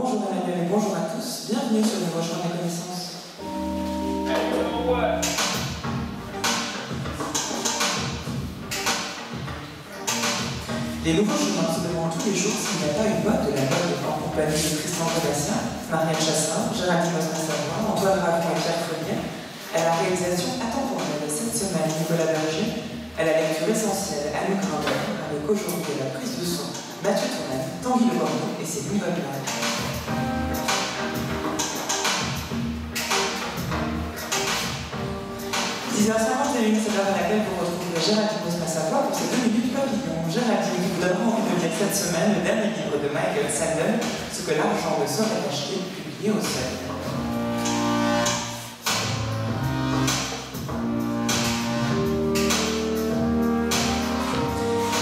Bonjour Emmanuel et bonjour à tous, bienvenue sur le nouveau chemin de la connaissance. Les nouveaux chemins se demandent tous les jours s'il n'y a pas une mode de la mode en compagnie de Tristan Corbassin, Marianne Chassin, Géraldine Osman-Savoie, Antoine Ravon et Pierre Frenier. À la réalisation intemporelle de cette semaine, Nicolas Berger. À la lecture essentielle, Anne Grandin, avec aujourd'hui la prise de son, Mathieu Touraine, Tanguy Le Bordeaux et ses nouvelles blagues. 10h51, c'est l'heure à laquelle vous retrouvez Géraldine Osman-Savoie pour ses 2 minutes papillon. Géraldine qui vous donnera envie de lire cette semaine le dernier livre de Michael Sandel, Ce que l'argent ne saurait acheter, publié au Seuil.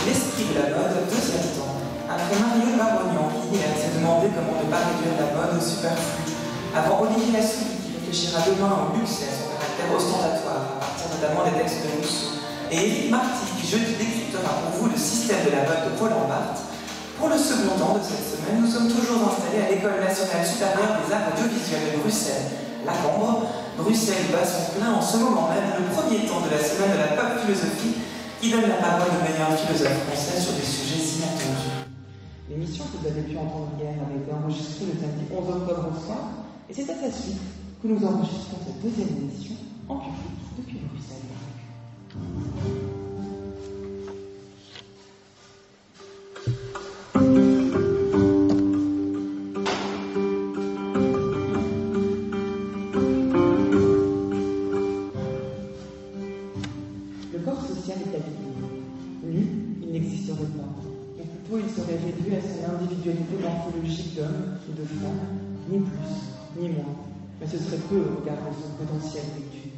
L'esprit de la mode, deuxième temps. Après Mario Barognan qui s'est demandé comment ne pas réduire la mode au superflu. Avant Olivier Assouline qui réfléchira demain au luxe et à son caractère ostentatoire, à partir notamment des textes de Rousseau. Et Éric Marty qui jeudi décryptera pour vous le système de la mode de Roland Barthes. Pour le second temps de cette semaine, nous sommes toujours installés à l'École nationale supérieure des arts audiovisuels de Bruxelles, la Cambre. Bruxelles bat son plein en ce moment même le premier temps de la semaine de la pop philosophie qui donne la parole aux meilleurs philosophes français sur des sujets inattendus. L'émission que vous avez pu entendre hier avait été enregistrée le samedi 11 octobre au soir, et c'est à sa suite que nous enregistrons cette deuxième émission en public depuis Bruxelles. Le corps social est habillé. Lui, il n'existerait pas. Ou plutôt, il serait réduit à son individualité morphologique d'homme ou de femme, ni plus, ni moins. Mais ce serait peu au regard de son potentiel vécu.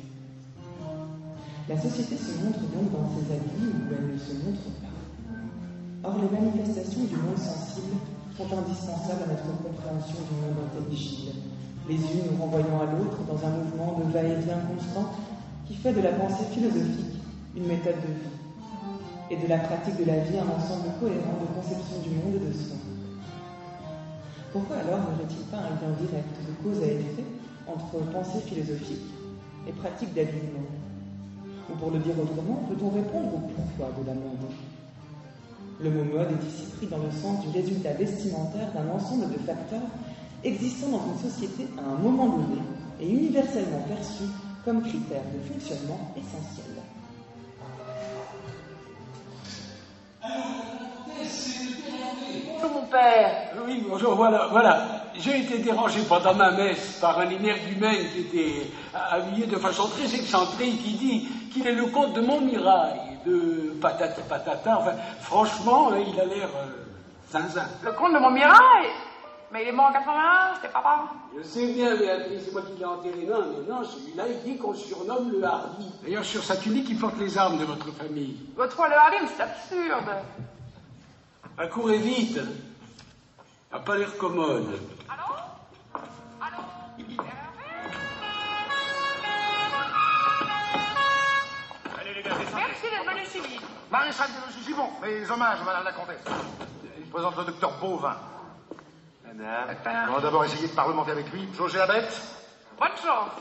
La société se montre donc dans ses habits où elle ne se montre pas. Or, les manifestations du monde sensible sont indispensables à notre compréhension du monde intelligible, les unes nous renvoyant à l'autre dans un mouvement de va-et-vient constant qui fait de la pensée philosophique une méthode de vie, et de la pratique de la vie un ensemble cohérent de conception du monde et de soi. Pourquoi alors n'aurait-il pas un lien direct de cause à effet entre pensée philosophique et pratique d'habillement? Ou pour le dire autrement, peut-on répondre au pourquoi de la mode? Le mot mode est ici pris dans le sens du résultat vestimentaire d'un ensemble de facteurs existant dans une société à un moment donné et universellement perçus comme critères de fonctionnement essentiels. Bonjour mon père. Oui, bonjour, voilà. J'ai été dérangé pendant ma messe par un énergumène qui était habillé de façon très excentrique, qui dit qu'il est le comte de Montmirail, de patati patata. Enfin, franchement, il a l'air zinzin. Le comte de Montmirail? Mais il est mort en 81, c'était papa. Je sais bien, Béatrice, c'est moi qui l'ai enterré. Non, celui-là, il dit qu'on le surnomme le Hardy. D'ailleurs, sur sa tunique, il porte les armes de votre famille. Votre foi, le harem, c'est absurde. Accourez vite. A pas l'air commode. Allô? Allez les gars, descendez. Merci d'être venu si vite. Maréchal de Gibon, mes hommages, madame la comtesse. Il présente le docteur Beauvin. Madame. On va d'abord essayer de parlementer avec lui. Jauger la bête. Bonne chance.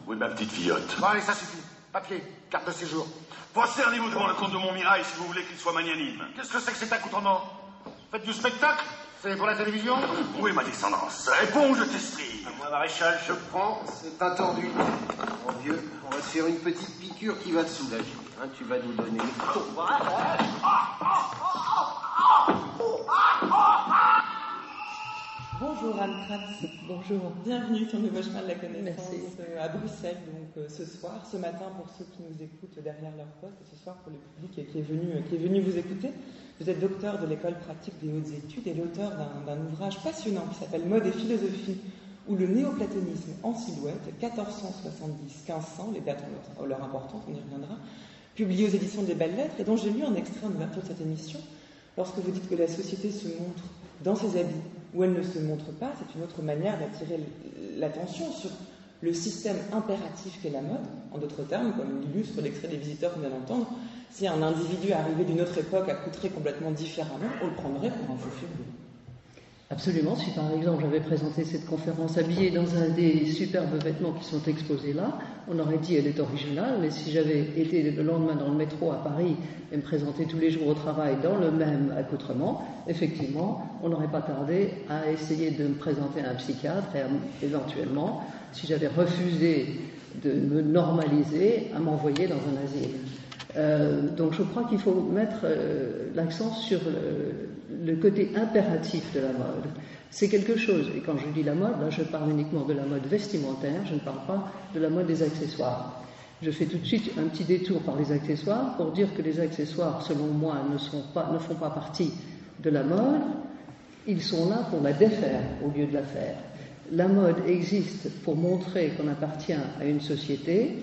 Oui, ma petite fillotte. Bon, allez, ça suffit. Papier, carte de séjour. Prosternez-vous devant le comte de Montmirail si vous voulez qu'il soit magnanime. Qu'est-ce que c'est que cet accoutrement? Faites du spectacle? C'est pour la télévision? Où est ma descendance? Réponds, je t'estrie. Moi, maréchal, je prends. C'est un tordu. Mon vieux, on va te faire une petite piqûre qui va te soulager. Hein, tu vas nous donner... Bonjour Anne Kratz, bonjour, bienvenue sur le nouveau chemin de la connaissance à Bruxelles, donc ce soir, ce matin pour ceux qui nous écoutent derrière leur poste, et ce soir pour le public qui est venu vous écouter. Vous êtes docteur de l'école pratique des hautes études et l'auteur d'un ouvrage passionnant qui s'appelle Mode et philosophie, ou le néoplatonisme en silhouette, 1470-1500, les dates ont leur importance, on y reviendra, publié aux éditions des Belles Lettres, et dont j'ai lu un extrait en ouverture de cette émission. Lorsque vous dites que la société se montre dans ses habits, où elle ne se montre pas, c'est une autre manière d'attirer l'attention sur le système impératif qu'est la mode. En d'autres termes, comme l'illustre l'extrait des Visiteurs qu'on vient d'entendre, si un individu arrivé d'une autre époque accoutré complètement différemment, on le prendrait pour un fou furieux. Absolument. Si par exemple j'avais présenté cette conférence habillée dans un des superbes vêtements qui sont exposés là, on aurait dit elle est originale, mais si j'avais été le lendemain dans le métro à Paris et me présenter tous les jours au travail dans le même accoutrement, effectivement, on n'aurait pas tardé à essayer de me présenter à un psychiatre et éventuellement, si j'avais refusé de me normaliser, à m'envoyer dans un asile. Donc je crois qu'il faut mettre l'accent sur le côté impératif de la mode. C'est quelque chose, et quand je dis la mode, là je parle uniquement de la mode vestimentaire, je ne parle pas de la mode des accessoires. Je fais tout de suite un petit détour par les accessoires pour dire que les accessoires, selon moi, ne font pas partie de la mode, ils sont là pour la défaire au lieu de la faire. La mode existe pour montrer qu'on appartient à une société,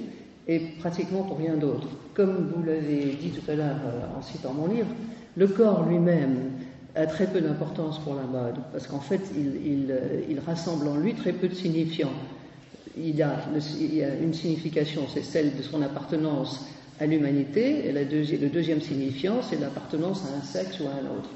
et pratiquement pour rien d'autre. Comme vous l'avez dit tout à l'heure en citant mon livre, le corps lui-même a très peu d'importance pour la mode, parce qu'en fait, il rassemble en lui très peu de signifiants. Il y a une signification, c'est celle de son appartenance à l'humanité, et le deuxième signifiant, c'est l'appartenance à un sexe ou à un autre.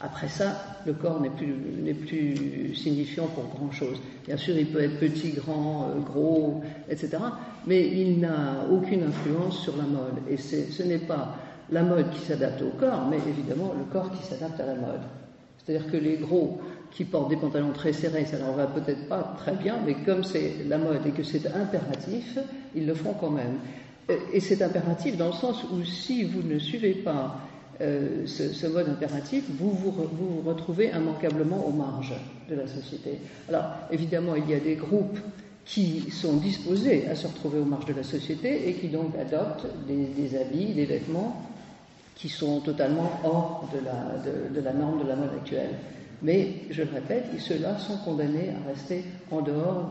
Après ça, le corps n'est plus signifiant pour grand-chose. Bien sûr, il peut être petit, grand, gros, etc., mais il n'a aucune influence sur la mode. Et ce n'est pas la mode qui s'adapte au corps, mais évidemment le corps qui s'adapte à la mode. C'est-à-dire que les gros qui portent des pantalons très serrés, ça leur va peut-être pas très bien, mais comme c'est la mode et que c'est impératif, ils le font quand même. Et c'est impératif dans le sens où si vous ne suivez pas ce mode impératif, vous vous retrouvez immanquablement aux marges de la société. Alors, évidemment, il y a des groupes qui sont disposés à se retrouver aux marges de la société et qui donc adoptent des habits, des vêtements qui sont totalement hors de la norme de la mode actuelle. Mais, je le répète, ceux-là sont condamnés à rester en dehors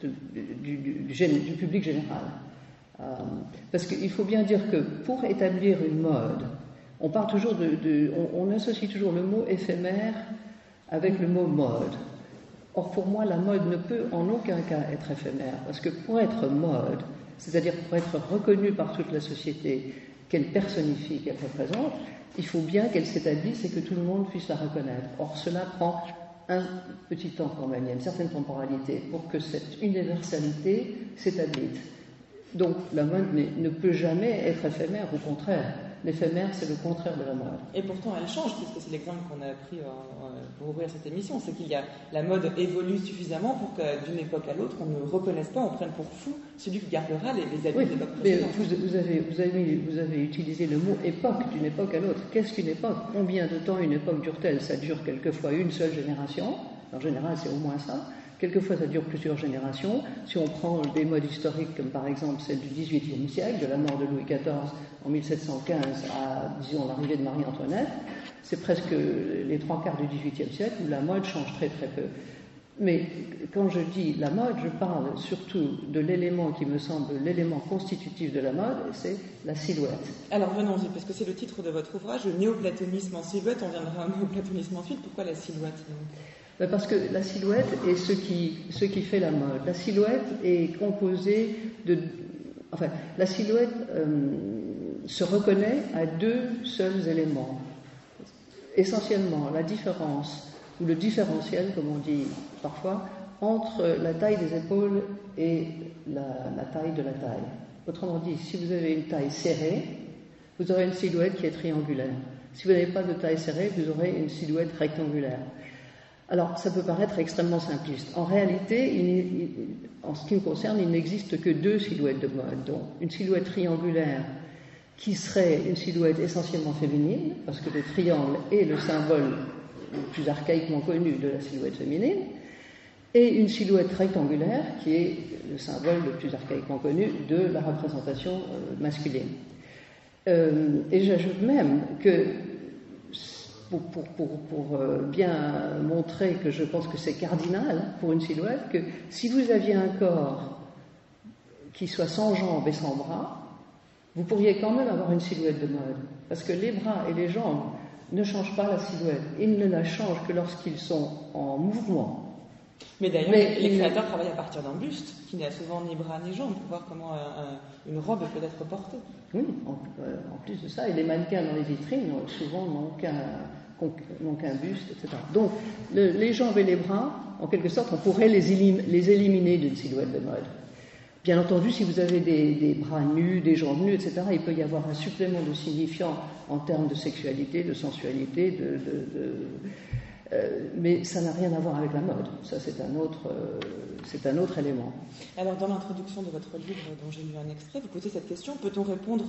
du public général. Parce qu'il faut bien dire que pour établir une mode, on parle toujours on associe toujours le mot éphémère avec le mot mode. Or pour moi, la mode ne peut en aucun cas être éphémère, parce que pour être mode, c'est-à-dire pour être reconnue par toute la société, qu'elle personnifie, qu'elle représente, il faut bien qu'elle s'établisse et que tout le monde puisse la reconnaître. Or cela prend un petit temps quand même, il y a une certaine temporalité pour que cette universalité s'établisse. Donc la mode ne peut jamais être éphémère, au contraire. L'éphémère, c'est le contraire de la mode. Et pourtant, elle change, puisque c'est l'exemple qu'on a pris pour ouvrir cette émission. C'est qu'il y a la mode évolue suffisamment pour que d'une époque à l'autre, on ne reconnaisse pas, on prenne pour fou celui qui gardera les habits de l'époque précédente. Vous avez utilisé le mot époque, d'une époque à l'autre. Qu'est-ce qu'une époque? Combien de temps une époque dure-t-elle? Ça dure quelquefois une seule génération. En général, c'est au moins ça. Quelquefois, ça dure plusieurs générations. Si on prend des modes historiques, comme par exemple celle du XVIIIe siècle, de la mort de Louis XIV en 1715 à, disons, l'arrivée de Marie-Antoinette, c'est presque les 3/4 du XVIIIe siècle où la mode change très très peu. Mais quand je dis la mode, je parle surtout de l'élément qui me semble l'élément constitutif de la mode, c'est la silhouette. Alors venons-y, parce que c'est le titre de votre ouvrage, le néoplatonisme en silhouette. On viendra au néoplatonisme ensuite. Pourquoi la silhouette donc ? Parce que la silhouette est ce qui fait la mode. La silhouette est composée de... Enfin, la silhouette se reconnaît à deux seuls éléments. Essentiellement, la différence, ou le différentiel, comme on dit parfois, entre la taille des épaules et la taille de la taille. Autrement dit, si vous avez une taille serrée, vous aurez une silhouette qui est triangulaire. Si vous n'avez pas de taille serrée, vous aurez une silhouette rectangulaire. Alors, ça peut paraître extrêmement simpliste. En réalité, en ce qui me concerne, il n'existe que deux silhouettes de mode. Donc, une silhouette triangulaire qui serait une silhouette essentiellement féminine, parce que le triangle est le symbole le plus archaïquement connu de la silhouette féminine, et une silhouette rectangulaire qui est le symbole le plus archaïquement connu de la représentation masculine. Et j'ajoute même que pour bien montrer que je pense que c'est cardinal pour une silhouette, que si vous aviez un corps qui soit sans jambes et sans bras, vous pourriez quand même avoir une silhouette de mode. Parce que les bras et les jambes ne changent pas la silhouette. Ils ne la changent que lorsqu'ils sont en mouvement. Mais d'ailleurs, les créateurs travaillent à partir d'un buste qui n'a souvent ni bras ni jambes pour voir comment une robe peut être portée. Oui, en plus de ça, et les mannequins dans les vitrines souvent n'ont donc un buste, etc. Donc, les jambes et les bras, en quelque sorte, on pourrait les éliminer d'une silhouette de mode. Bien entendu, si vous avez des bras nus, des jambes nues, etc., il peut y avoir un supplément de signifiant en termes de sexualité, de sensualité, mais ça n'a rien à voir avec la mode. Ça, c'est un autre élément. Alors, dans l'introduction de votre livre, dont j'ai lu un extrait, vous posez cette question: peut-on répondre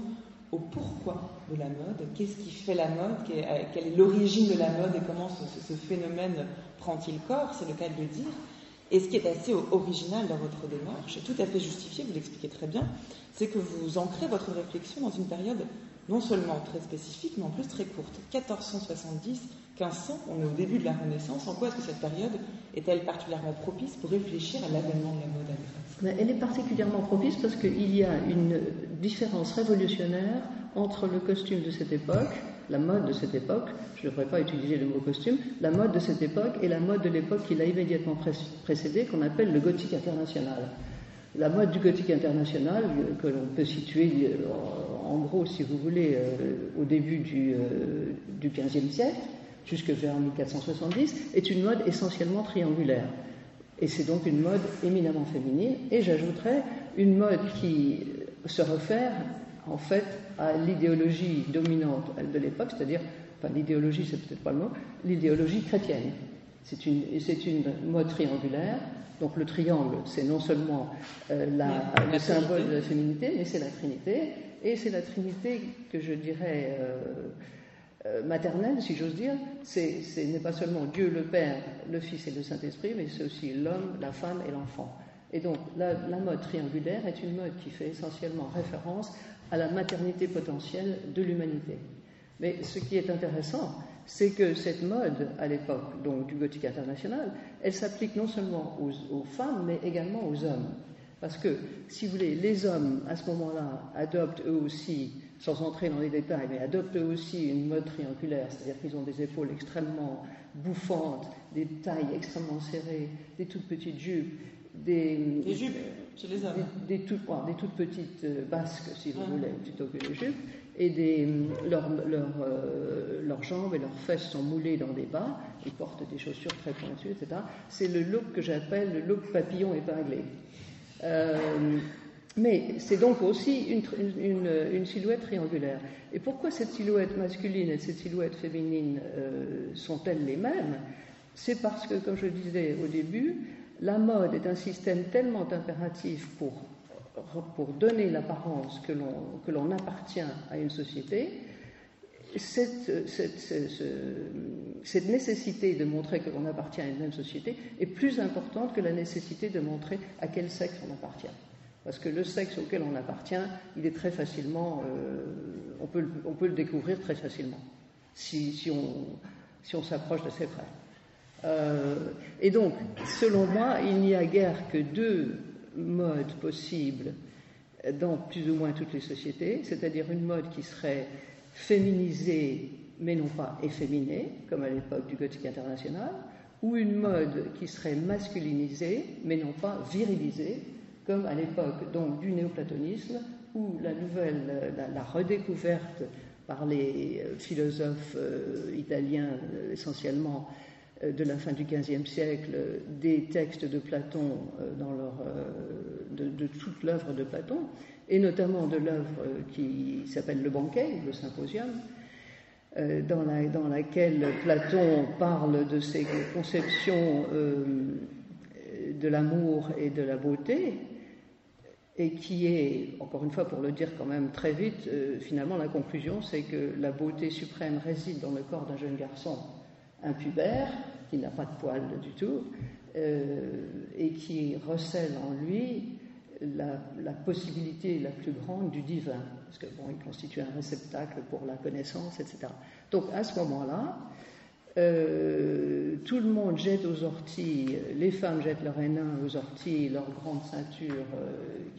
au pourquoi de la mode? Qu'est-ce qui fait la mode? Quelle est l'origine de la mode et comment ce phénomène prend-il corps? C'est le cas de le dire. Et ce qui est assez original dans votre démarche, et tout à fait justifié, vous l'expliquez très bien, c'est que vous ancrez votre réflexion dans une période non seulement très spécifique, mais en plus très courte. 1470, 1500, on est au début de la Renaissance. En quoi est-ce que cette période est-elle particulièrement propice pour réfléchir à l'avènement de la mode à Grèce? Elle est particulièrement propice parce qu'il y a une différence révolutionnaire entre le costume de cette époque, la mode de cette époque, je ne devrais pas utiliser le mot costume, la mode de cette époque et la mode de l'époque qui l'a immédiatement précédée, qu'on appelle le gothique international. La mode du gothique international, que l'on peut situer en gros, si vous voulez, au début du XVe siècle, jusque vers 1470, est une mode essentiellement triangulaire. Et c'est donc une mode éminemment féminine, et j'ajouterais une mode qui se réfère en fait à l'idéologie dominante de l'époque, c'est-à-dire, enfin l'idéologie c'est peut-être pas le mot, l'idéologie chrétienne. C'est une mode triangulaire, donc le triangle c'est non seulement le symbole de la féminité, mais c'est la Trinité, et c'est la Trinité que je dirais maternelle, si j'ose dire. Ce n'est pas seulement Dieu le Père, le Fils et le Saint-Esprit, mais c'est aussi l'homme, la femme et l'enfant. Et donc la mode triangulaire est une mode qui fait essentiellement référence à la maternité potentielle de l'humanité. Mais ce qui est intéressant, c'est que cette mode, à l'époque donc du gothique international, elle s'applique non seulement aux femmes, mais également aux hommes. Parce que, si vous voulez, les hommes, à ce moment-là, adoptent eux aussi, sans entrer dans les détails, mais adoptent eux aussi une mode triangulaire, c'est-à-dire qu'ils ont des épaules extrêmement bouffantes, des tailles extrêmement serrées, des toutes petites jupes, des jupes chez les hommes. Des toutes petites basques, si vous voulez, plutôt que les jupes, et leurs jambes et leurs fesses sont moulées dans des bas, ils portent des chaussures très pointues, etc. C'est le look que j'appelle le look papillon épinglé. Mais c'est donc aussi une silhouette triangulaire. Et pourquoi cette silhouette masculine et cette silhouette féminine sont-elles les mêmes? C'est parce que, comme je disais au début, la mode est un système tellement impératif pour donner l'apparence que l'on appartient à une société. Cette nécessité de montrer que l'on appartient à une même société est plus importante que la nécessité de montrer à quel sexe on appartient. Parce que le sexe auquel on appartient, il est très facilement, on peut le découvrir très facilement, si on s'approche de ses près. Et donc, selon moi, il n'y a guère que deux modes possibles dans plus ou moins toutes les sociétés, c'est-à-dire une mode qui serait féminisée, mais non pas efféminée, comme à l'époque du gothique international, ou une mode qui serait masculinisée, mais non pas virilisée, comme à l'époque donc du néoplatonisme, où la redécouverte par les philosophes italiens essentiellement de la fin du XVe siècle des textes de Platon de toute l'œuvre de Platon, et notamment de l'œuvre qui s'appelle Le Banquet, le Symposium, dans laquelle Platon parle de ses conceptions de l'amour et de la beauté, et qui est, encore une fois pour le dire quand même très vite, finalement la conclusion c'est que la beauté suprême réside dans le corps d'un jeune garçon impubère, qui n'a pas de poils du tout, et qui recèle en lui la possibilité la plus grande du divin, parce que il constitue un réceptacle pour la connaissance, etc. Donc à ce moment-là, tout le monde jette aux orties, les femmes jettent leur énin aux orties, leur grande ceinture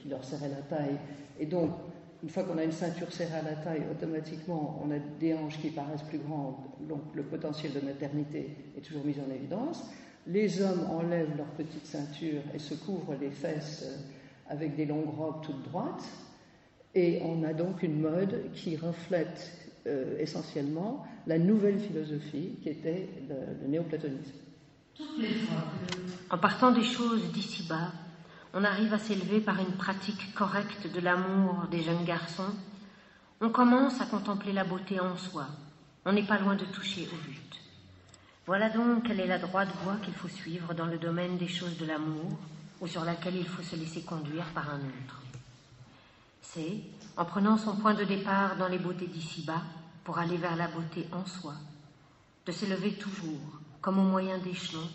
qui leur serrait la taille, et donc une fois qu'on a une ceinture serrée à la taille, automatiquement on a des hanches qui paraissent plus grandes, donc le potentiel de maternité est toujours mis en évidence. Les hommes enlèvent leur petite ceinture et se couvrent les fesses avec des longues robes toutes droites, et on a donc une mode qui reflète essentiellement la nouvelle philosophie qui était le néoplatonisme. En partant des choses d'ici-bas, on arrive à s'élever par une pratique correcte de l'amour des jeunes garçons. On commence à contempler la beauté en soi. On n'est pas loin de toucher au but. Voilà donc quelle est la droite voie qu'il faut suivre dans le domaine des choses de l'amour, ou sur laquelle il faut se laisser conduire par un autre. C'est, en prenant son point de départ dans les beautés d'ici-bas, pour aller vers la beauté en soi, de s'élever toujours, comme au moyen d'échelons,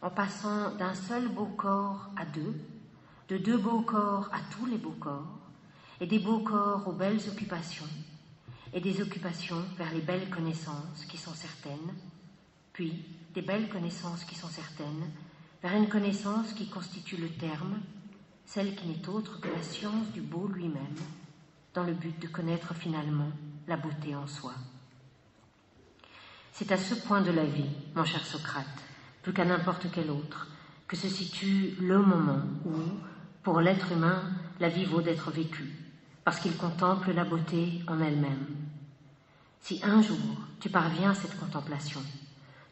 en passant d'un seul beau corps à deux, de deux beaux corps à tous les beaux corps, et des beaux corps aux belles occupations, et des occupations vers les belles connaissances qui sont certaines, puis des belles connaissances qui sont certaines, vers une connaissance qui constitue le terme, celle qui n'est autre que la science du beau lui-même, dans le but de connaître finalement la beauté en soi. C'est à ce point de la vie, mon cher Socrate, plus qu'à n'importe quel autre, que se situe le moment où, pour l'être humain, la vie vaut d'être vécue, parce qu'il contemple la beauté en elle-même. Si un jour tu parviens à cette contemplation,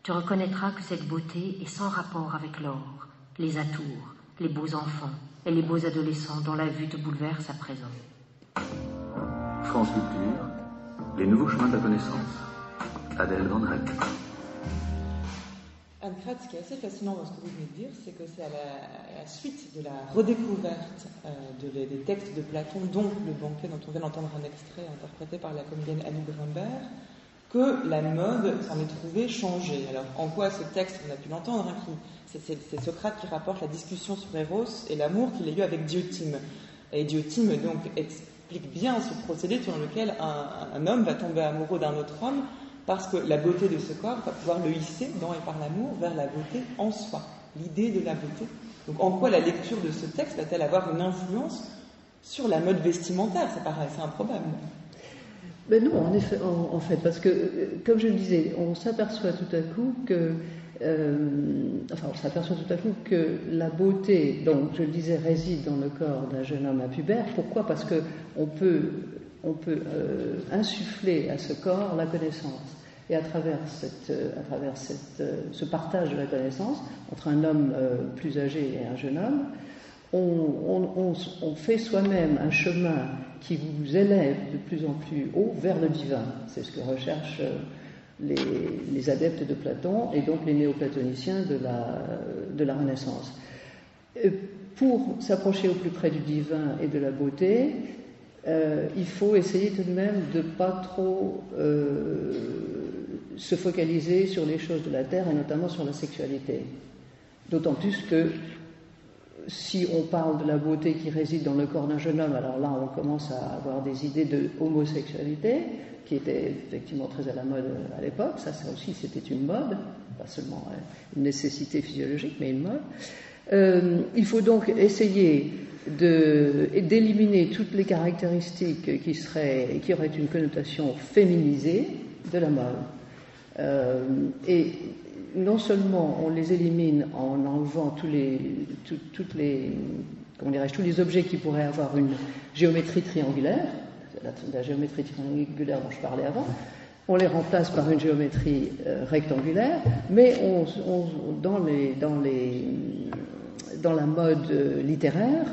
tu reconnaîtras que cette beauté est sans rapport avec l'or, les atours, les beaux enfants et les beaux adolescents dont la vue te bouleverse à présent. France Culture, les nouveaux chemins de la connaissance. Adèle Van Rijn. Anne-Crête, ce qui est assez fascinant dans ce que vous venez de dire, c'est que c'est à la suite de la redécouverte des textes de Platon, dont le banquet dont on vient d'entendre un extrait interprété par la comédienne Annie Grimbert, que la mode s'en est trouvée changée. Alors, en quoi ce texte, on a pu l'entendre, c'est Socrate qui rapporte la discussion sur Eros et l'amour qu'il a eu avec Diotime. Et Diotime, donc, explique bien ce procédé selon lequel un homme va tomber amoureux d'un autre homme parce que la beauté de ce corps va pouvoir le hisser, dans et par l'amour, vers la beauté en soi, l'idée de la beauté. Donc, en quoi la lecture de ce texte va-t-elle avoir une influence sur la mode vestimentaire? Ça paraît assez improbable. Ben non, en fait, parce que, comme je le disais, on s'aperçoit tout à coup que la beauté, donc je le disais, réside dans le corps d'un jeune homme impubère. Pourquoi? Parce que on peut insuffler à ce corps la connaissance. Et à travers ce partage de la connaissance entre un homme plus âgé et un jeune homme, on fait soi-même un chemin qui vous élève de plus en plus haut vers le divin. C'est ce que recherchent les adeptes de Platon et donc les néoplatoniciens de la Renaissance. Pour s'approcher au plus près du divin et de la beauté, il faut essayer tout de même de ne pas trop se focaliser sur les choses de la terre et notamment sur la sexualité. D'autant plus que si on parle de la beauté qui réside dans le corps d'un jeune homme, alors là on commence à avoir des idées de homosexualité qui étaient effectivement très à la mode à l'époque. Ça aussi c'était une mode, pas seulement une nécessité physiologique mais une mode. Il faut donc essayer d'éliminer toutes les caractéristiques qui auraient une connotation féminisée de la mode. Et non seulement on les élimine en enlevant tous les objets qui pourraient avoir une géométrie triangulaire, la géométrie triangulaire dont je parlais avant, on les remplace par une géométrie rectangulaire, mais dans la mode littéraire,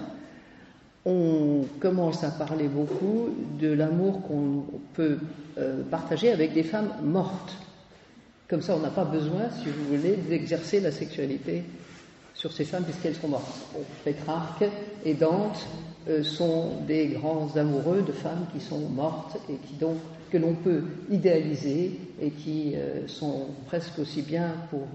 on commence à parler beaucoup de l'amour qu'on peut partager avec des femmes mortes. Comme ça, on n'a pas besoin, si vous voulez, d'exercer la sexualité sur ces femmes puisqu'elles sont mortes. Pétrarque et Dante sont des grands amoureux de femmes qui sont mortes et qui donc que l'on peut idéaliser et qui sont presque aussi bien pour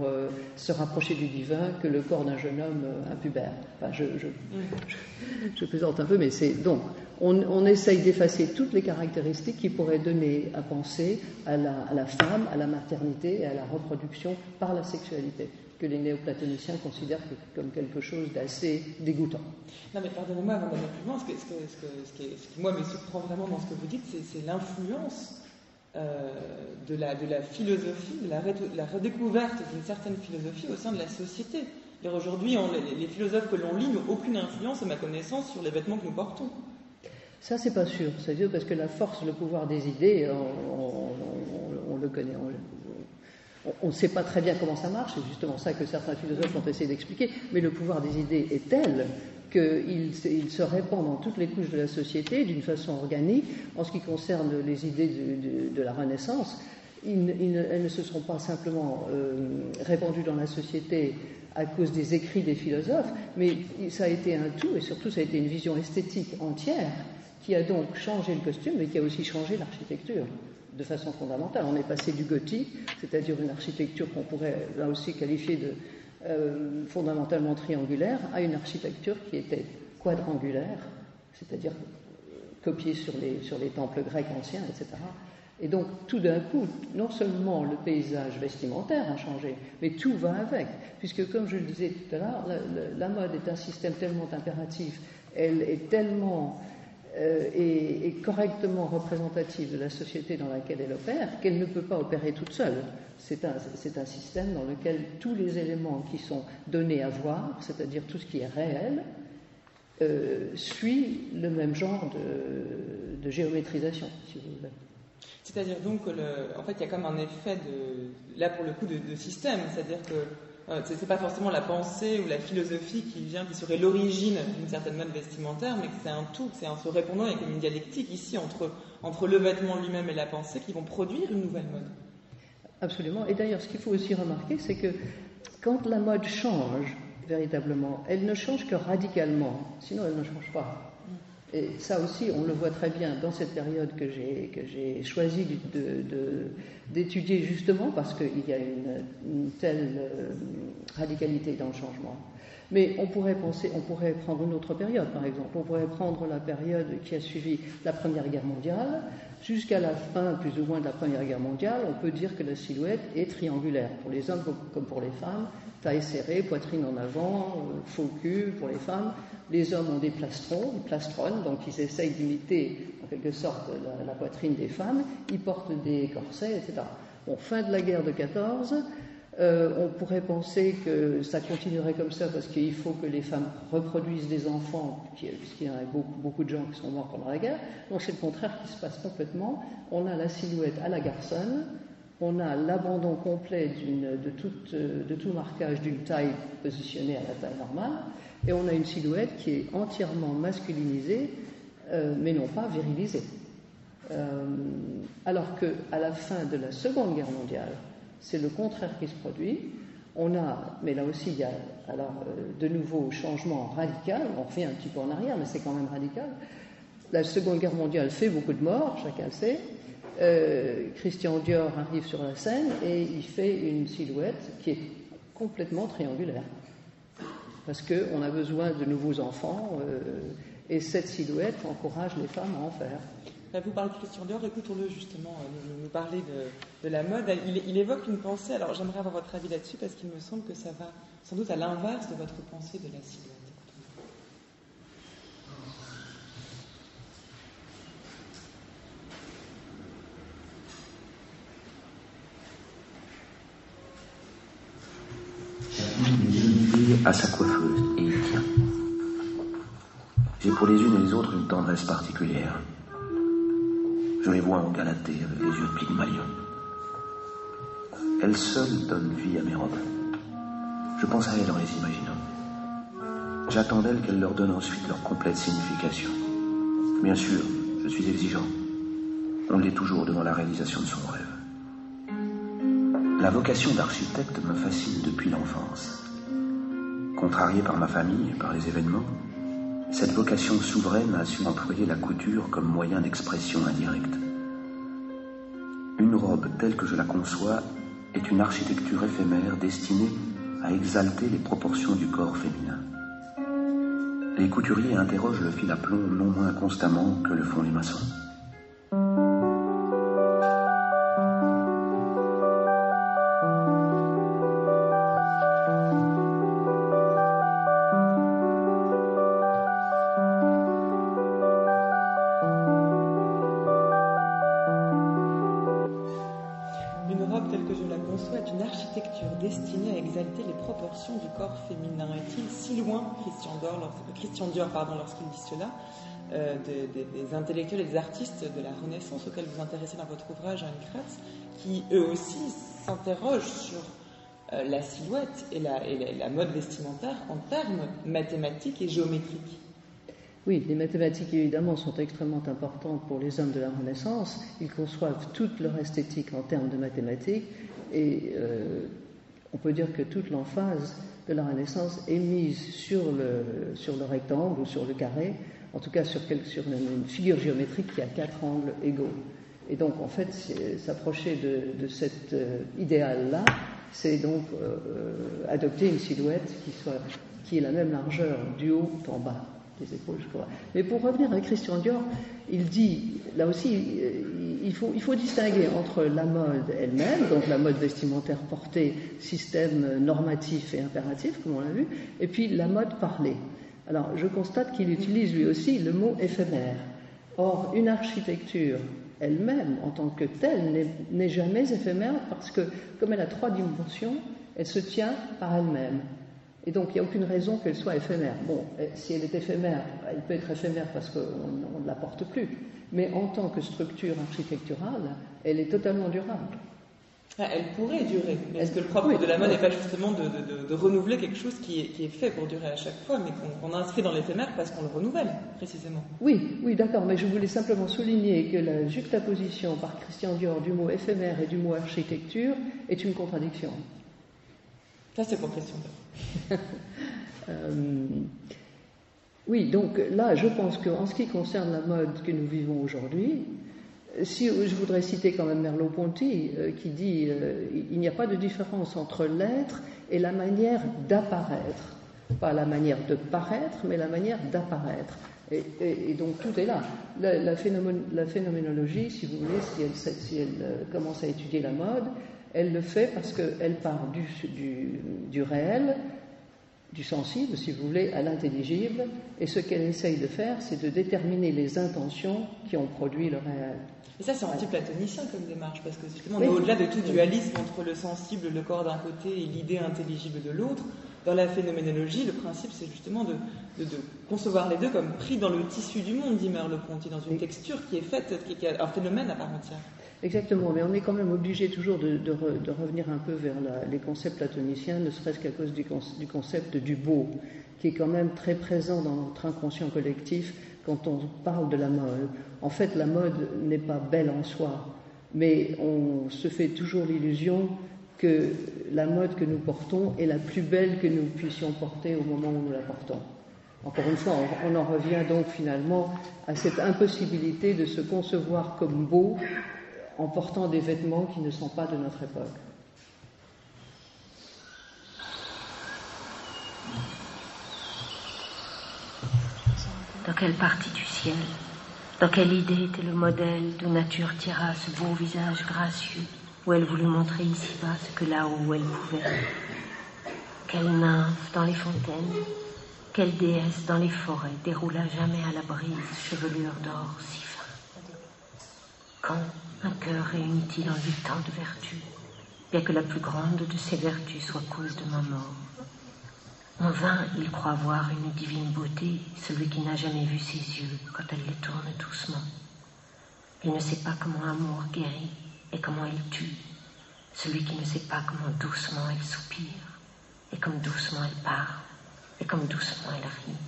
se rapprocher du divin que le corps d'un jeune homme impubère. Enfin, je plaisante un peu, mais c'est donc on essaye d'effacer toutes les caractéristiques qui pourraient donner à penser à la femme, à la maternité et à la reproduction par la sexualité, que les néoplatoniciens considèrent comme quelque chose d'assez dégoûtant. Non mais pardonnez-moi, avant d'aller plus loin, ce qui moi me surprend vraiment dans ce que vous dites, c'est l'influence de la philosophie, de la redécouverte d'une certaine philosophie au sein de la société. Aujourd'hui, les philosophes que l'on lit n'ont aucune influence, à ma connaissance, sur les vêtements que nous portons. Ça, c'est pas sûr, c'est sûr, parce que la force, le pouvoir des idées, connaît. On ne sait pas très bien comment ça marche, c'est justement ça que certains philosophes ont essayé d'expliquer, mais le pouvoir des idées est tel qu'il se répand dans toutes les couches de la société d'une façon organique. En ce qui concerne les idées de la Renaissance, elles ne se sont pas simplement répandues dans la société à cause des écrits des philosophes, mais ça a été un tout, et surtout ça a été une vision esthétique entière qui a donc changé le costume, mais qui a aussi changé l'architecture de façon fondamentale. On est passé du gothique, c'est-à-dire une architecture qu'on pourrait là aussi qualifier de fondamentalement triangulaire, à une architecture qui était quadrangulaire, c'est-à-dire copiée sur les temples grecs anciens, etc. Et donc, tout d'un coup, non seulement le paysage vestimentaire a changé, mais tout va avec, puisque, comme je le disais tout à l'heure, la mode est un système tellement impératif, elle est tellement et correctement représentative de la société dans laquelle elle opère, qu'elle ne peut pas opérer toute seule. C'est un système dans lequel tous les éléments qui sont donnés à voir, c'est-à-dire tout ce qui est réel, suit le même genre de géométrisation, si vous voulez. C'est-à-dire donc en fait, il y a comme un effet là pour le coup de système, c'est-à-dire que c'est pas forcément la pensée ou la philosophie qui serait l'origine d'une certaine mode vestimentaire, mais que c'est un tout, c'est un se répondant, il y a comme une dialectique ici entre le vêtement lui-même et la pensée qui vont produire une nouvelle mode. Absolument. Et d'ailleurs, ce qu'il faut aussi remarquer, c'est que quand la mode change véritablement, elle ne change que radicalement, sinon elle ne change pas. Et ça aussi, on le voit très bien dans cette période que j'ai choisi d'étudier justement parce qu'il y a une telle radicalité dans le changement. Mais on pourrait prendre une autre période, par exemple. On pourrait prendre la période qui a suivi la Première Guerre mondiale. Jusqu'à la fin, plus ou moins, de la Première Guerre mondiale, on peut dire que la silhouette est triangulaire, pour les hommes comme pour les femmes. Taille serrée, poitrine en avant, faux cul pour les femmes. Les hommes ont des plastrons, des plastronnes, donc ils essayent d'imiter en quelque sorte la poitrine des femmes. Ils portent des corsets, etc. Bon, fin de la guerre de 14, on pourrait penser que ça continuerait comme ça parce qu'il faut que les femmes reproduisent des enfants, puisqu'il y en a beaucoup de gens qui sont morts pendant la guerre. Donc c'est le contraire qui se passe complètement. On a la silhouette à la garçonne. On a l'abandon complet de tout marquage d'une taille positionnée à la taille normale, et on a une silhouette qui est entièrement masculinisée, mais non pas virilisée. Alors qu'à la fin de la Seconde Guerre mondiale, c'est le contraire qui se produit. Mais là aussi, il y a de nouveaux changements radicaux. On revient un petit peu en arrière, mais c'est quand même radical. La Seconde Guerre mondiale fait beaucoup de morts, chacun le sait. Christian Dior arrive sur la scène et il fait une silhouette qui est complètement triangulaire parce qu'on a besoin de nouveaux enfants et cette silhouette encourage les femmes à en faire. Là, vous parlez de Christian Dior, écoutons-le justement nous parler de la mode. Il évoque une pensée, alors j'aimerais avoir votre avis là-dessus parce qu'il me semble que ça va sans doute à l'inverse de votre pensée de la silhouette. À sa coiffeuse, et il tient. J'ai pour les unes et les autres une tendresse particulière. Je les vois en Galatée avec les yeux de Pygmalion. Elle seule donne vie à mes robes. Je pense à elle en les imaginant. J'attends d'elle qu'elle leur donne ensuite leur complète signification. Bien sûr, je suis exigeant. On l'est toujours devant la réalisation de son rêve. La vocation d'architecte me fascine depuis l'enfance. Contrarié par ma famille et par les événements, cette vocation souveraine a su employer la couture comme moyen d'expression indirecte. Une robe telle que je la conçois est une architecture éphémère destinée à exalter les proportions du corps féminin. Les couturiers interrogent le fil à plomb non moins constamment que le font les maçons. Destinée à exalter les proportions du corps féminin. Est-il si loin, Christian Dior, lorsqu'il dit cela, des intellectuels et des artistes de la Renaissance auxquels vous intéressez dans votre ouvrage, Anne Kratz, qui eux aussi s'interrogent sur la silhouette et la mode vestimentaire en termes mathématiques et géométriques. Oui, les mathématiques évidemment sont extrêmement importantes pour les hommes de la Renaissance. Ils conçoivent toute leur esthétique en termes de mathématiques et on peut dire que toute l'emphase de la Renaissance est mise sur le rectangle ou sur le carré, en tout cas sur une figure géométrique qui a 4 angles égaux. Et donc en fait, s'approcher de cet idéal-là, c'est donc adopter une silhouette qui ait la même largeur du haut en bas des épaules, je crois. Mais pour revenir à Christian Dior, il dit, là aussi, il faut distinguer entre la mode elle-même, donc la mode vestimentaire portée, système normatif et impératif, comme on l'a vu, et puis la mode parlée. Alors, je constate qu'il utilise lui aussi le mot éphémère. Or, une architecture elle-même, en tant que telle, n'est jamais éphémère parce que, comme elle a 3 dimensions, elle se tient par elle-même. Et donc, il n'y a aucune raison qu'elle soit éphémère. Bon, si elle est éphémère, elle peut être éphémère parce qu'on ne la porte plus. Mais en tant que structure architecturale, elle est totalement durable. Elle pourrait durer. Est-ce que le propre de la mode n'est pas justement de renouveler quelque chose qui est fait pour durer à chaque fois, mais qu'on inscrit dans l'éphémère parce qu'on le renouvelle, précisément? Oui, d'accord, mais je voulais simplement souligner que la juxtaposition par Christian Dior du mot éphémère et du mot architecture est une contradiction. Ça, c'est pour Christian Dior. Oui, donc là, je pense qu'en ce qui concerne la mode que nous vivons aujourd'hui, si je voudrais citer quand même Merleau-Ponty, qui dit il n'y a pas de différence entre l'être et la manière d'apparaître. Pas la manière de paraître, mais la manière d'apparaître. Et donc tout est là. La phénoménologie, si vous voulez, si elle commence à étudier la mode, elle le fait parce qu'elle part du réel, du sensible, si vous voulez, à l'intelligible, et ce qu'elle essaye de faire, c'est de déterminer les intentions qui ont produit le réel. Et ça, c'est anti-platonicien comme démarche, parce que justement, on est au-delà de tout dualisme entre le sensible, le corps d'un côté, et l'idée intelligible de l'autre. Dans la phénoménologie, le principe, c'est justement de concevoir les deux comme pris dans le tissu du monde, dit Merleau-Ponty, dans une texture qui est faite, qui est un phénomène à part entière. Exactement, mais on est quand même obligé toujours de revenir un peu vers les concepts platoniciens, ne serait-ce qu'à cause du concept du beau, qui est quand même très présent dans notre inconscient collectif quand on parle de la mode. En fait, la mode n'est pas belle en soi, mais on se fait toujours l'illusion que la mode que nous portons est la plus belle que nous puissions porter au moment où nous la portons. Encore une fois, on en revient donc finalement à cette impossibilité de se concevoir comme beau en portant des vêtements qui ne sont pas de notre époque. Dans quelle partie du ciel, dans quelle idée était le modèle d'où nature tira ce beau visage gracieux, où elle voulut montrer ici-bas ce que là-haut elle pouvait? Quelle nymphe dans les fontaines, quelle déesse dans les forêts déroula jamais à la brise chevelure d'or si fin? Quand un cœur réunit-il en lui tant de vertus, bien que la plus grande de ces vertus soit cause de ma mort? En vain, il croit voir une divine beauté, celui qui n'a jamais vu ses yeux quand elle les tourne doucement. Il ne sait pas comment l'amour guérit et comment il tue, celui qui ne sait pas comment doucement elle soupire, et comme doucement elle parle, et comme doucement elle rit.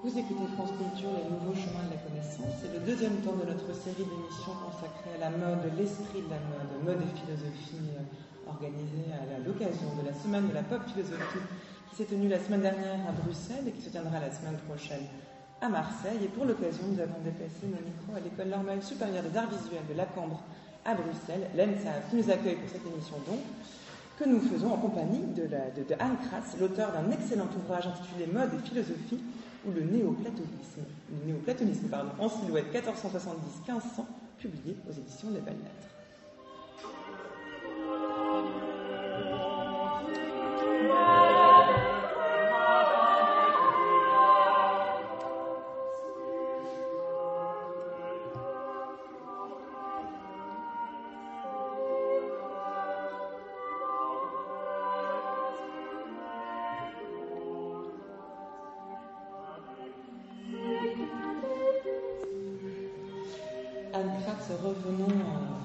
Vous écoutez France Culture, les nouveaux chemins de la connaissance. C'est le deuxième temps de notre série d'émissions consacrée à la mode, l'esprit de la mode et philosophie, organisée à l'occasion de la semaine de la pop philosophie qui s'est tenue la semaine dernière à Bruxelles et qui se tiendra la semaine prochaine à Marseille. Et pour l'occasion, nous avons déplacé nos micros à l'École normale supérieure des arts visuels de la Cambre à Bruxelles, l'ENSA, qui nous accueille pour cette émission donc, que nous faisons en compagnie de Anne Kratz, l'auteur d'un excellent ouvrage intitulé Mode et philosophie, ou le néoplatonisme. Le néoplatonisme, en silhouette 1470-1500, publié aux éditions Les Belles Lettres.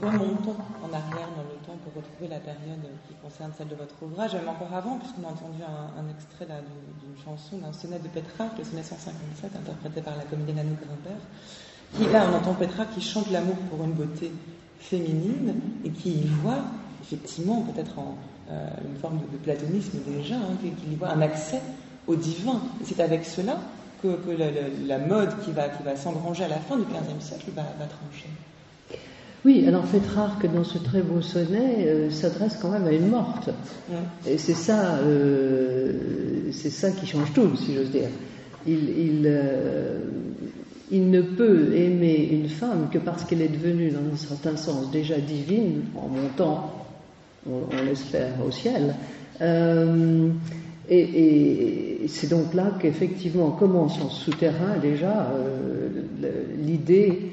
Remontons en arrière dans le temps pour retrouver la période qui concerne celle de votre ouvrage. Même encore avant, puisqu'on a entendu un extrait là, d'une chanson, d'un sonnet de Pétrarque, le sonnet 157, interprété par la comédienne Anouk Grimbert. Là, on entend Pétrarque qui chante l'amour pour une beauté féminine et qui y voit, effectivement, peut-être une forme de platonisme déjà, qu'il y voit un accès au divin. Et c'est avec cela que la mode qui va s'engranger à la fin du XVe siècle va trancher. Oui, alors Pétrarque, dans ce très beau sonnet, s'adresse quand même à une morte. Et c'est ça qui change tout, si j'ose dire. Il ne peut aimer une femme que parce qu'elle est devenue, dans un certain sens, déjà divine, en montant, on l'espère, au ciel. Et c'est donc là qu'effectivement commence en souterrain déjà l'idée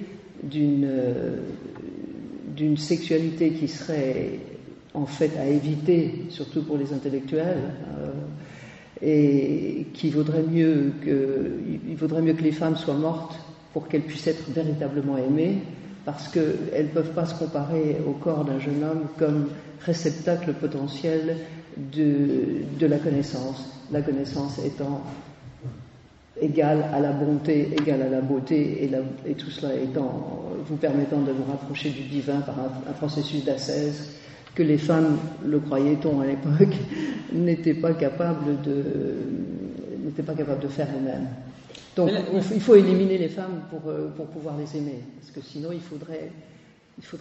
d'une sexualité qui serait en fait à éviter, surtout pour les intellectuels, et qu'il vaudrait mieux que les femmes soient mortes pour qu'elles puissent être véritablement aimées, parce qu'elles ne peuvent pas se comparer au corps d'un jeune homme comme réceptacle potentiel de la connaissance étant égale à la bonté, égale à la beauté, et tout cela vous permettant de vous rapprocher du divin par un processus d'ascèse que les femmes, le croyait-on à l'époque, n'étaient pas capables de faire elles-mêmes. Donc il faut éliminer les femmes pour pouvoir les aimer, parce que sinon il faudrait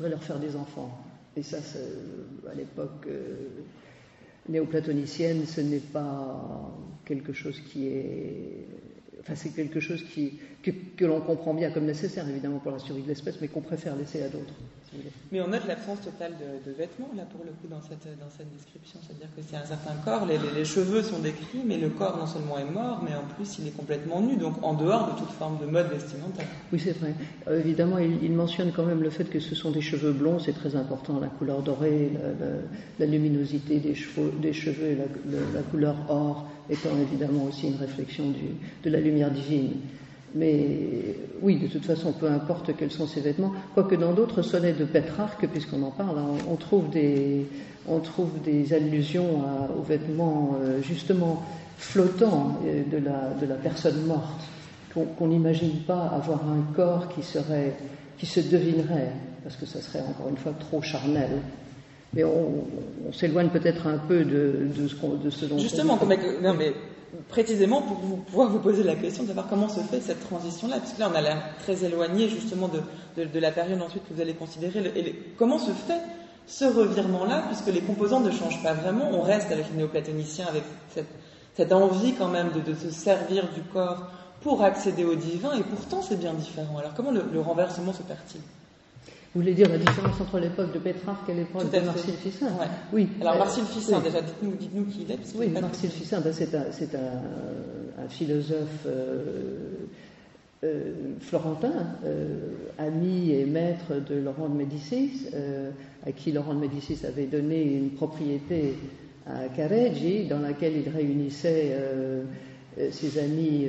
leur faire des enfants. Et ça, à l'époque néoplatonicienne, ce n'est pas quelque chose qui est... Enfin, c'est quelque chose que l'on comprend bien comme nécessaire, évidemment, pour la survie de l'espèce, mais qu'on préfère laisser à d'autres. Si mais on note l'absence totale de vêtements, là, pour le coup, dans cette description. C'est-à-dire que c'est un certain corps, les cheveux sont décrits, mais le corps, non seulement est mort, mais en plus, il est complètement nu, donc en dehors de toute forme de mode vestimentaire. Oui, c'est vrai. Évidemment, il mentionne quand même le fait que ce sont des cheveux blonds, c'est très important, la couleur dorée, la luminosité des cheveux et la couleur or, étant évidemment aussi une réflexion de la lumière divine. Mais oui, de toute façon, peu importe quels sont ces vêtements, quoique dans d'autres sonnets de Pétrarque, puisqu'on en parle, on trouve des allusions aux vêtements justement flottants de la personne morte, qu'on n'imagine pas avoir un corps qui se devinerait, parce que ça serait encore une fois trop charnel. Mais on s'éloigne peut-être un peu de ce dont... Justement, précisément pour pouvoir vous poser la question de savoir comment se fait cette transition-là, parce que là on a l'air très éloigné justement de la période ensuite que vous allez considérer, comment se fait ce revirement-là, puisque les composants ne changent pas vraiment, on reste avec les néoplatoniciens, avec cette envie quand même de se servir du corps pour accéder au divin, et pourtant c'est bien différent. Alors comment le renversement se perd-il ? Vous voulez dire la différence entre l'époque de Pétrarque et l'époque de Marcille-Ficin ? Ouais. Oui. Alors Marcille-Ficin, déjà, dites-nous qui il est. Oui, Marcille-Ficin, c'est un philosophe florentin, ami et maître de Laurent de Médicis, à qui Laurent de Médicis avait donné une propriété à Careggi, dans laquelle il réunissait ses amis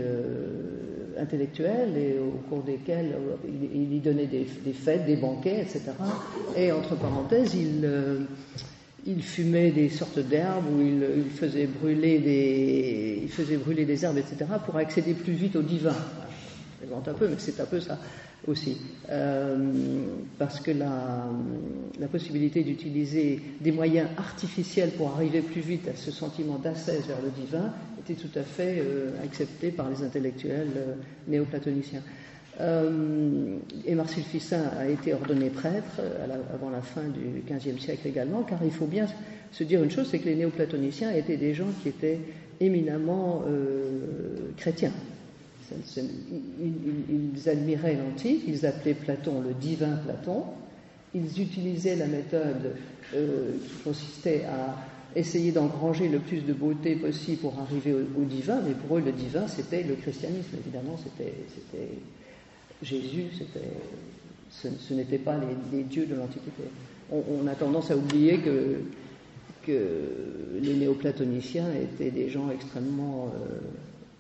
intellectuels, et au cours desquels il y donnait des fêtes, des banquets, etc. Et entre parenthèses, il fumait des sortes d'herbes, ou il faisait brûler des herbes, etc. pour accéder plus vite au divin. Je plaisante un peu, mais c'est un peu ça aussi. Parce que la possibilité d'utiliser des moyens artificiels pour arriver plus vite à ce sentiment d'ascèse vers le divin était tout à fait acceptée par les intellectuels néoplatoniciens. Et Marcille-Ficin a été ordonné prêtre avant la fin du XVe siècle également, car il faut bien se dire une chose, c'est que les néoplatoniciens étaient des gens qui étaient éminemment chrétiens. Ils admiraient l'antique, ils appelaient Platon le divin Platon, ils utilisaient la méthode qui consistait à essayer d'engranger le plus de beauté possible pour arriver au divin, mais pour eux le divin c'était le christianisme, évidemment, c'était Jésus, ce n'étaient pas les dieux de l'Antiquité. On a tendance à oublier que les néoplatoniciens étaient des gens extrêmement,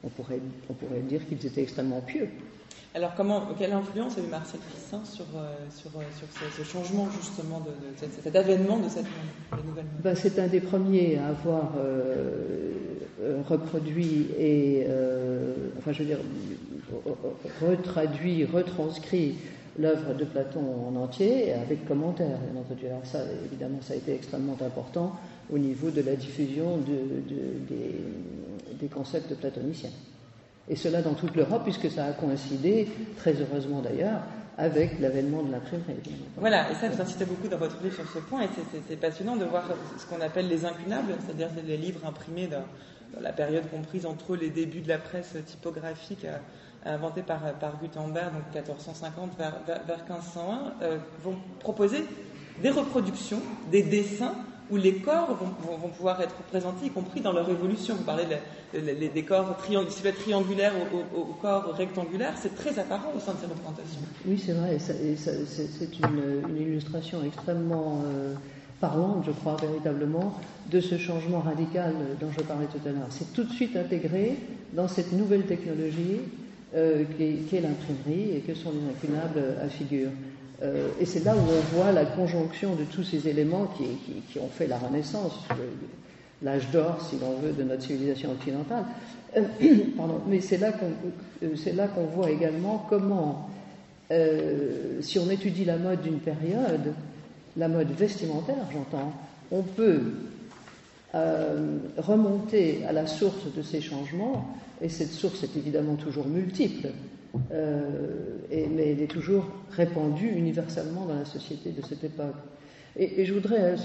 on pourrait dire qu'ils étaient extrêmement pieux. Alors, quelle influence a eu Marcel Fissin sur ce changement, justement, de cet avènement de cette nouvelle mode? C'est un des premiers à avoir reproduit et, retraduit, retranscrit l'œuvre de Platon en entier, avec commentaires, bien entendu. Alors ça, évidemment, ça a été extrêmement important au niveau de la diffusion des concepts platoniciens. Et cela dans toute l'Europe, puisque ça a coïncidé, très heureusement d'ailleurs, avec l'avènement de l'imprimerie. Voilà, et ça, vous insistez beaucoup dans votre livre sur ce point, et c'est passionnant de voir ce qu'on appelle les incunables, c'est-à-dire les livres imprimés dans la période comprise entre les débuts de la presse typographique inventée par Gutenberg, donc 1450 vers 1501, vont proposer des reproductions, des dessins où les corps vont pouvoir être représentés, y compris dans leur évolution. Vous parlez des corps silhouettes triangulaires au corps rectangulaire, c'est très apparent au sein de ces représentations. Oui, c'est vrai, c'est une illustration extrêmement parlante, je crois, véritablement, de ce changement radical dont je parlais tout à l'heure. C'est tout de suite intégré dans cette nouvelle technologie qu'est l'imprimerie et que sont les incunables à figure. Et c'est là où on voit la conjonction de tous ces éléments qui ont fait la Renaissance, l'âge d'or, si l'on veut, de notre civilisation occidentale. Mais c'est là qu'on voit également comment, si on étudie la mode d'une période, la mode vestimentaire, j'entends, on peut remonter à la source de ces changements, et cette source est évidemment toujours multiple. Mais elle est toujours répandue universellement dans la société de cette époque. Et je voudrais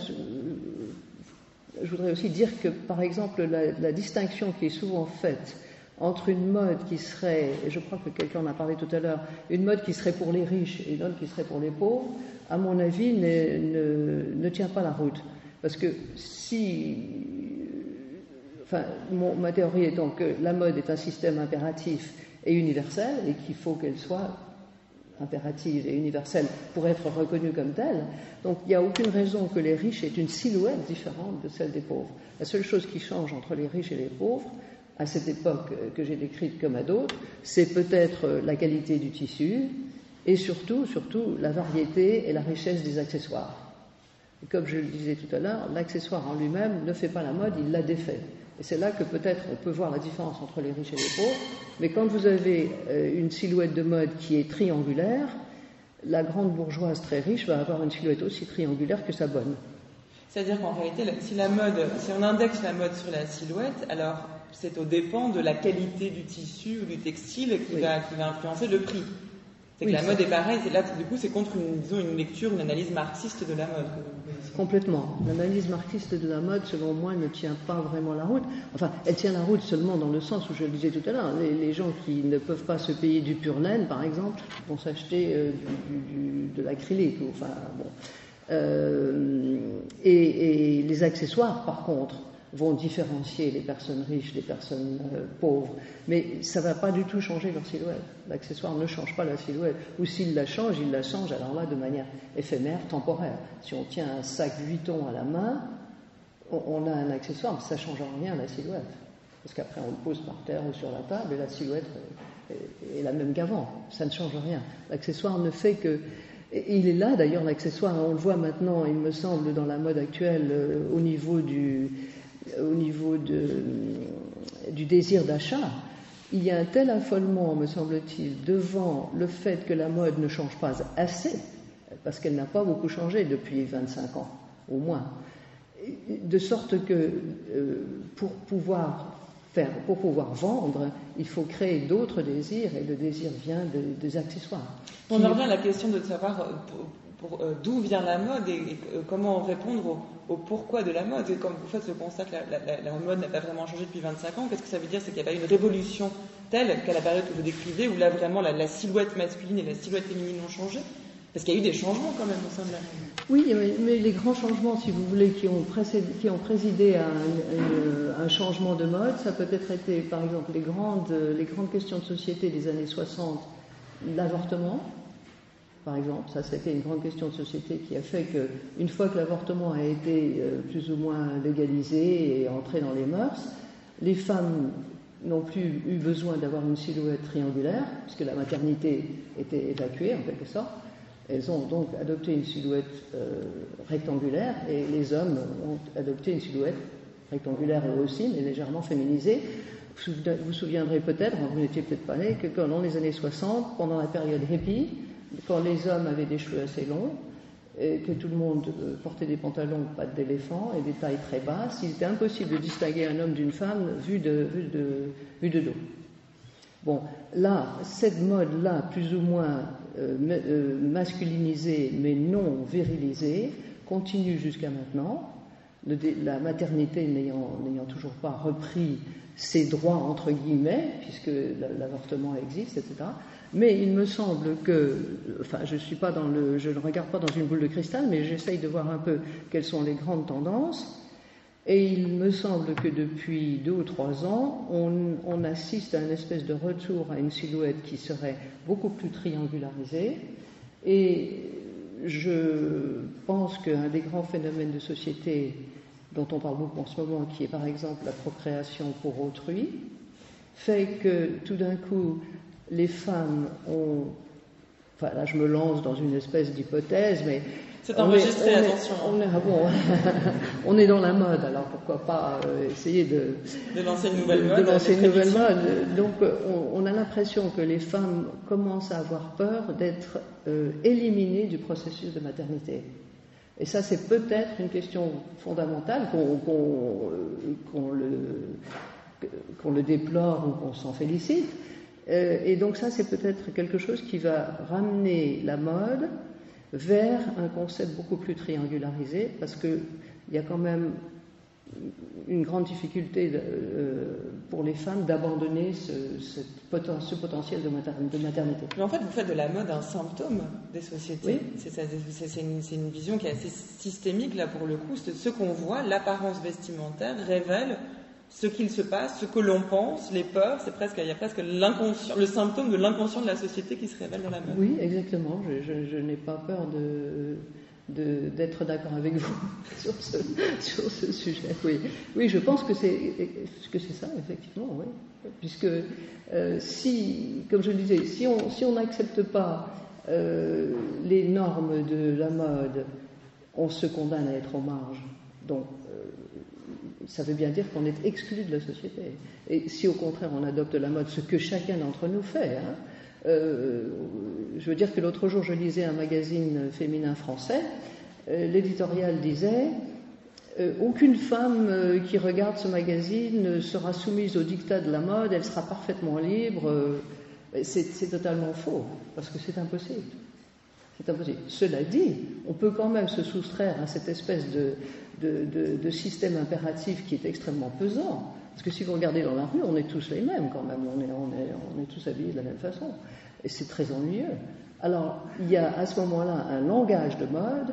aussi dire que, par exemple, la distinction qui est souvent faite entre une mode qui serait, et je crois que quelqu'un en a parlé tout à l'heure, une mode qui serait pour les riches et une autre qui serait pour les pauvres, à mon avis, ne tient pas la route. Parce que ma théorie étant que la mode est un système impératif et universelle, et qu'il faut qu'elle soit impérative et universelle pour être reconnue comme telle. Donc il n'y a aucune raison que les riches aient une silhouette différente de celle des pauvres. La seule chose qui change entre les riches et les pauvres, à cette époque que j'ai décrite comme à d'autres, c'est peut-être la qualité du tissu et surtout la variété et la richesse des accessoires. Et comme je le disais tout à l'heure, l'accessoire en lui-même ne fait pas la mode, il la défait. Et c'est là que peut-être on peut voir la différence entre les riches et les pauvres. Mais quand vous avez une silhouette de mode qui est triangulaire, la grande bourgeoise très riche va avoir une silhouette aussi triangulaire que sa bonne. C'est-à-dire qu'en réalité, si on indexe la mode sur la silhouette, alors c'est aux dépens de la qualité du tissu ou du textile qui va influencer le prix. C'est que la mode est pareille, là, du coup, c'est contre une lecture, une analyse marxiste de la mode. Complètement. L'analyse marxiste de la mode, selon moi, ne tient pas vraiment la route. Enfin, elle tient la route seulement dans le sens où je le disais tout à l'heure. Les gens qui ne peuvent pas se payer du pur laine, par exemple, vont s'acheter de l'acrylique. Enfin, bon. Et les accessoires, par contre, vont différencier les personnes riches des personnes pauvres. Mais ça ne va pas du tout changer leur silhouette. L'accessoire ne change pas la silhouette. Ou s'il la change, alors là, de manière éphémère, temporaire. Si on tient un sac Vuitton à la main, on a un accessoire, mais ça ne change en rien la silhouette. Parce qu'après, on le pose par terre ou sur la table, et la silhouette est la même qu'avant. Ça ne change rien. L'accessoire ne fait que... Il est là, d'ailleurs, l'accessoire. On le voit maintenant, il me semble, dans la mode actuelle, au niveau du désir d'achat, il y a un tel affolement, me semble-t-il, devant le fait que la mode ne change pas assez, parce qu'elle n'a pas beaucoup changé depuis 25 ans, au moins, de sorte que pour pouvoir vendre, il faut créer d'autres désirs, et le désir vient des accessoires. On en revient à la question de savoir d'où vient la mode et comment répondre au pourquoi de la mode. Et comme vous faites ce constat que la mode n'a pas vraiment changé depuis 25 ans, qu'est-ce que ça veut dire? C'est qu'il n'y a pas une révolution telle qu'à la période que vous décrivez, où là vraiment la silhouette masculine et la silhouette féminine ont changé? Parce qu'il y a eu des changements quand même au sein de la mode. Oui, mais les grands changements, si vous voulez, qui ont présidé à un changement de mode, ça a peut-être été, par exemple, les grandes questions de société des années 60, l'avortement, par exemple. Ça, c'était une grande question de société qui a fait qu'une fois que l'avortement a été plus ou moins légalisé et entré dans les mœurs, les femmes n'ont plus eu besoin d'avoir une silhouette triangulaire, puisque la maternité était évacuée, en quelque sorte. Elles ont donc adopté une silhouette rectangulaire, et les hommes ont adopté une silhouette rectangulaire eux aussi, mais légèrement féminisée. Vous vous souviendrez peut-être, vous n'étiez peut-être pas né, que dans les années 60, pendant la période hippie, quand les hommes avaient des cheveux assez longs, et que tout le monde portait des pantalons pattes d'éléphant et des tailles très basses, il était impossible de distinguer un homme d'une femme vu de dos. Bon, là, cette mode-là, plus ou moins masculinisée mais non virilisée, continue jusqu'à maintenant, la maternité n'ayant toujours pas repris ses droits entre guillemets, puisque l'avortement existe, etc. Mais il me semble que, enfin, je ne regarde pas dans une boule de cristal, mais j'essaye de voir un peu quelles sont les grandes tendances. Et il me semble que depuis 2 ou 3 ans, on assiste à une espèce de retour à une silhouette qui serait beaucoup plus triangularisée. Et je pense qu'un des grands phénomènes de société dont on parle beaucoup en ce moment, qui est par exemple la procréation pour autrui, fait que tout d'un coup, les femmes ont... Enfin là, je me lance dans une espèce d'hypothèse, mais... C'est enregistré, attention. On est dans la mode, alors pourquoi pas essayer de lancer une nouvelle mode. Donc on a l'impression que les femmes commencent à avoir peur d'être éliminées du processus de maternité. Et ça, c'est peut-être une question fondamentale, qu'on le déplore ou qu'on s'en félicite. Et donc ça, c'est peut-être quelque chose qui va ramener la mode vers un concept beaucoup plus triangularisé, parce qu'il y a quand même une grande difficulté pour les femmes d'abandonner ce potentiel de maternité. Mais en fait, vous faites de la mode un symptôme des sociétés. Oui. C'est une vision qui est assez systémique, là, pour le coup. Ce qu'on voit, l'apparence vestimentaire révèle ce qu'il se passe, ce que l'on pense, les peurs. Il y a presque l'inconscient, le symptôme de l'inconscient de la société qui se révèle dans la mode. Oui, exactement. Je n'ai pas peur d'être d'accord avec vous sur ce sujet. Oui, je pense que c'est ça, effectivement, oui. Puisque comme je le disais, si on n'accepte pas les normes de la mode, on se condamne à être aux marges. Donc, ça veut bien dire qu'on est exclu de la société. Et si au contraire on adopte la mode, ce que chacun d'entre nous fait, je veux dire que l'autre jour je lisais un magazine féminin français, l'éditorial disait aucune femme qui regarde ce magazine sera soumise au diktat de la mode, elle sera parfaitement libre. C'est totalement faux, parce que c'est impossible. C'est impossible. Cela dit, on peut quand même se soustraire à cette espèce de système impératif qui est extrêmement pesant. Parce que si vous regardez dans la rue, on est tous les mêmes quand même. On est tous habillés de la même façon. Et c'est très ennuyeux. Alors, il y a à ce moment-là un langage de mode,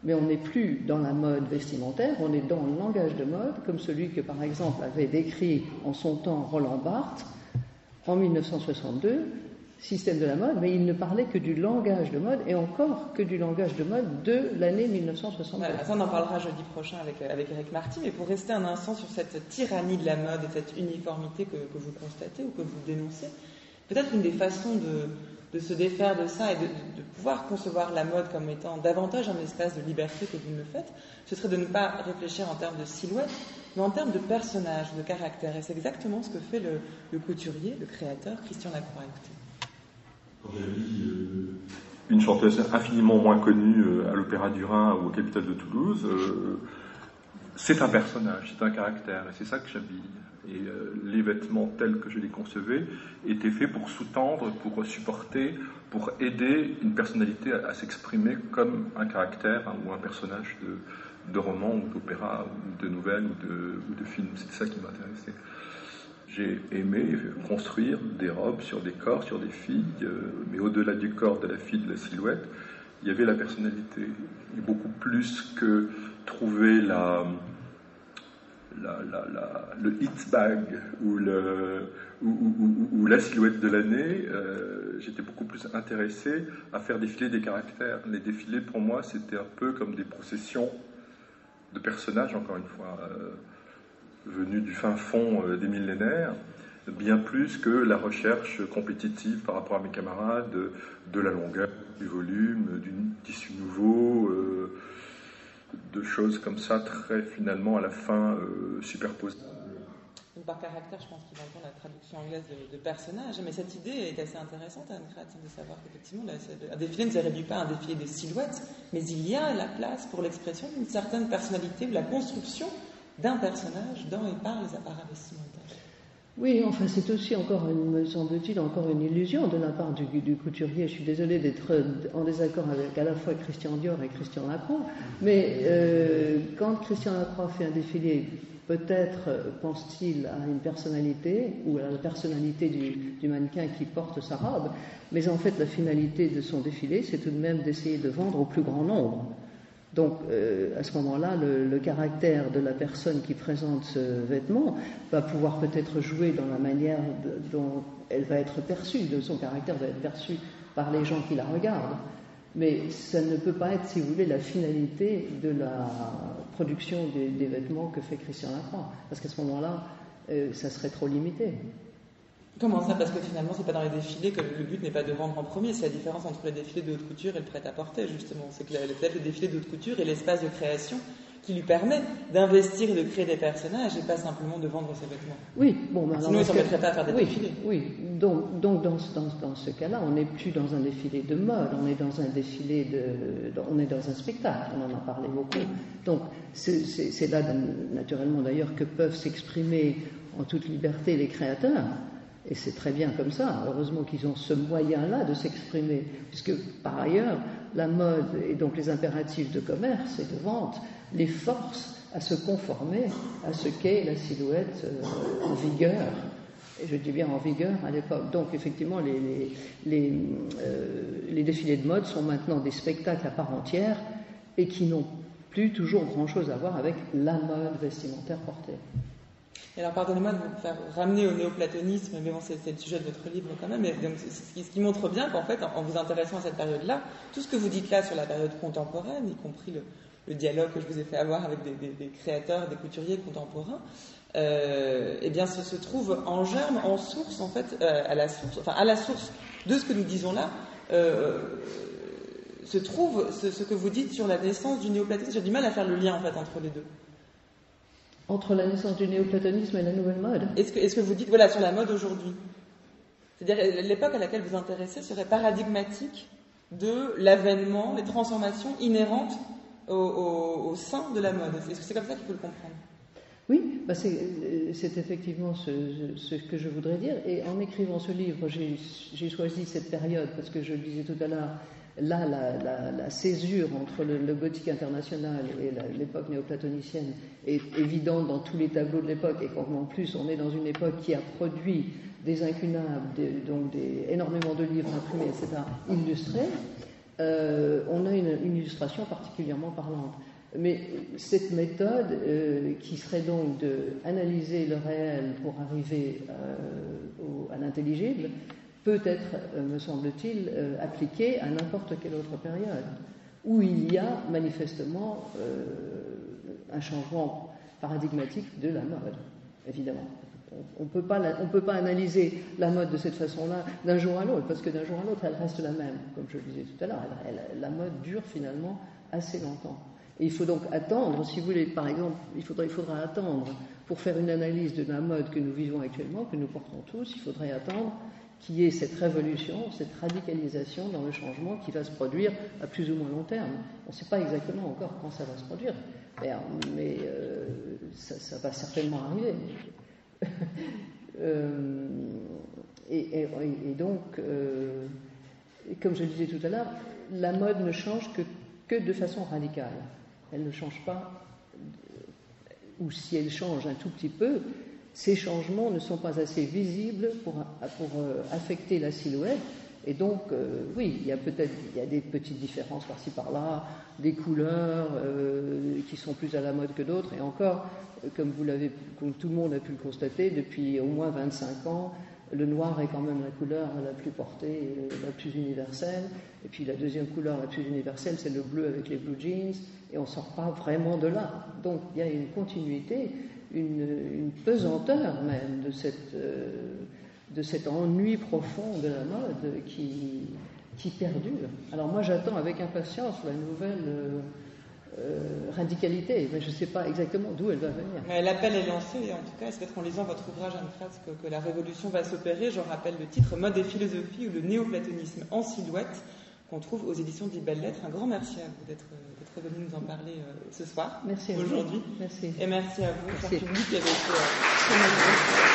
mais on n'est plus dans la mode vestimentaire, on est dans le langage de mode, comme celui que, par exemple, avait décrit en son temps Roland Barthes, en 1962, système de la mode, mais il ne parlait que du langage de mode, et encore que du langage de mode de l'année 1962. Voilà, ça on en parlera jeudi prochain avec Eric Marty, mais pour rester un instant sur cette tyrannie de la mode et cette uniformité que vous constatez ou que vous dénoncez, peut-être une des façons de se défaire de ça et de pouvoir concevoir la mode comme étant davantage un espace de liberté que vous ne le faites, ce serait de ne pas réfléchir en termes de silhouette, mais en termes de personnage, de caractère. Et c'est exactement ce que fait le couturier, le créateur, Christian Lacroix. Écoutez. Quand j'ai vu une chanteuse infiniment moins connue à l'Opéra du Rhin ou au Capitole de Toulouse, c'est un personnage, c'est un caractère, et c'est ça que j'habille. Et les vêtements tels que je les concevais étaient faits pour sous-tendre, pour supporter, pour aider une personnalité à s'exprimer comme un caractère ou un personnage de roman ou d'opéra ou de nouvelle ou de film. C'était ça qui m'intéressait. J'ai aimé construire des robes sur des corps, sur des filles, mais au-delà du corps, de la fille, de la silhouette, il y avait la personnalité. Et beaucoup plus que trouver le hit bag ou la silhouette de l'année. J'étais beaucoup plus intéressé à faire défiler des caractères. Les défilés, pour moi, c'était un peu comme des processions de personnages, encore une fois. Venu du fin fond des millénaires, bien plus que la recherche compétitive par rapport à mes camarades de la longueur, du volume, du tissu nouveau, de choses comme ça, très finalement à la fin superposées. Donc, par caractère, je pense qu'il entend la traduction anglaise de personnage, mais cette idée est assez intéressante, Anne-Claire, de savoir qu'effectivement, un défilé ne se réduit pas à un défilé de silhouettes, mais il y a la place pour l'expression d'une certaine personnalité, ou la construction d'un personnage dans et par les appareils vestimentaires. Oui, enfin, c'est aussi encore, me semble-t-il, encore une illusion de la part du couturier. Je suis désolée d'être en désaccord avec à la fois Christian Dior et Christian Lacroix, mais quand Christian Lacroix fait un défilé, peut-être pense-t-il à une personnalité ou à la personnalité du mannequin qui porte sa robe, mais en fait, la finalité de son défilé, c'est tout de même d'essayer de vendre au plus grand nombre. Donc, à ce moment-là, le caractère de la personne qui présente ce vêtement va pouvoir peut-être jouer dans la manière dont elle va être perçue, de son caractère va être perçu par les gens qui la regardent. Mais ça ne peut pas être, si vous voulez, la finalité de la production des vêtements que fait Christian Lacroix. Parce qu'à ce moment-là, ça serait trop limité. Comment ça? Parce que finalement, c'est pas dans les défilés que le but n'est pas de vendre en premier. C'est la différence entre les défilés de haute couture et le prêt-à-porter, justement. C'est que peut-être le défilé de haute couture est l'espace de création qui lui permet d'investir et de créer des personnages et pas simplement de vendre ses vêtements. Oui, bon, ben, sinon, il ne s'en mettrait pas à faire des défilés. Oui, donc dans ce cas-là, on n'est plus dans un défilé de mode, on est dans un défilé on est dans un spectacle, on en a parlé beaucoup. Donc, c'est là, naturellement d'ailleurs, que peuvent s'exprimer en toute liberté les créateurs. Et c'est très bien comme ça, heureusement qu'ils ont ce moyen-là de s'exprimer, puisque par ailleurs, la mode et donc les impératifs de commerce et de vente les forcent à se conformer à ce qu'est la silhouette en vigueur. Et je dis bien en vigueur à l'époque. Donc effectivement, les défilés de mode sont maintenant des spectacles à part entière et qui n'ont plus toujours grand-chose à voir avec la mode vestimentaire portée. Et alors, pardonnez-moi de vous faire ramener au néoplatonisme, mais bon, c'est le sujet de votre livre quand même. Mais donc, ce qui montre bien qu'en fait, en vous intéressant à cette période-là, tout ce que vous dites là sur la période contemporaine, y compris le dialogue que je vous ai fait avoir avec des créateurs, des couturiers contemporains, eh bien, se trouve en germe, en source, en fait, à la source de ce que nous disons là, se trouve ce que vous dites sur la naissance du néoplatonisme. J'ai du mal à faire le lien, en fait, entre les deux. Entre la naissance du néoplatonisme et la nouvelle mode. Est-ce que vous dites, voilà, sur la mode aujourd'hui, c'est-à-dire l'époque à laquelle vous intéressez serait paradigmatique de l'avènement, des transformations inhérentes au sein de la mode. Est-ce que c'est comme ça qu'il faut le comprendre? Oui, bah c'est effectivement ce que je voudrais dire. Et en écrivant ce livre, j'ai choisi cette période parce que je le disais tout à l'heure, là, la césure entre le gothique international et l'époque néoplatonicienne est évidente dans tous les tableaux de l'époque, et qu'en plus on est dans une époque qui a produit des incunables, énormément de livres imprimés, etc., illustrés, on a une illustration particulièrement parlante. Mais cette méthode, qui serait donc d'analyser le réel pour arriver à l'intelligible, peut être, me semble-t-il, appliquée à n'importe quelle autre période, où il y a manifestement un changement paradigmatique de la mode, évidemment. On peut pas analyser la mode de cette façon-là d'un jour à l'autre, parce que d'un jour à l'autre, elle reste la même, comme je le disais tout à l'heure. La mode dure finalement assez longtemps. Et il faut donc attendre, si vous voulez, par exemple, il faudra attendre pour faire une analyse de la mode que nous vivons actuellement, que nous portons tous, il faudrait attendre qu'il y ait cette révolution, cette radicalisation dans le changement qui va se produire à plus ou moins long terme. On ne sait pas exactement encore quand ça va se produire, mais ça va certainement arriver. Et donc, comme je le disais tout à l'heure, la mode ne change que de façon radicale. Elle ne change pas, ou si elle change un tout petit peu, ces changements ne sont pas assez visibles pour affecter la silhouette. Et donc, oui, il y a des petites différences par-ci par-là, des couleurs qui sont plus à la mode que d'autres. Et encore, comme tout le monde a pu le constater, depuis au moins 25 ans, le noir est quand même la couleur la plus portée, la plus universelle. Et puis la deuxième couleur la plus universelle, c'est le bleu avec les blue jeans. Et on ne sort pas vraiment de là. Donc, il y a une continuité, une pesanteur même de cet ennui profond de la mode qui perdure. Alors moi j'attends avec impatience la nouvelle radicalité, mais je ne sais pas exactement d'où elle va venir. Mais l'appel est lancé, et en tout cas, c'est peut-être en lisant votre ouvrage, Anne-Francesque, que la révolution va s'opérer. Je rappelle le titre, Mode et philosophie, ou le néoplatonisme en silhouette, qu'on trouve aux éditions des Belles Lettres. Un grand merci à vous d'être venu nous en parler ce soir, merci aujourd'hui. Merci. Et merci à vous, cher public, qui avez été très nombreux.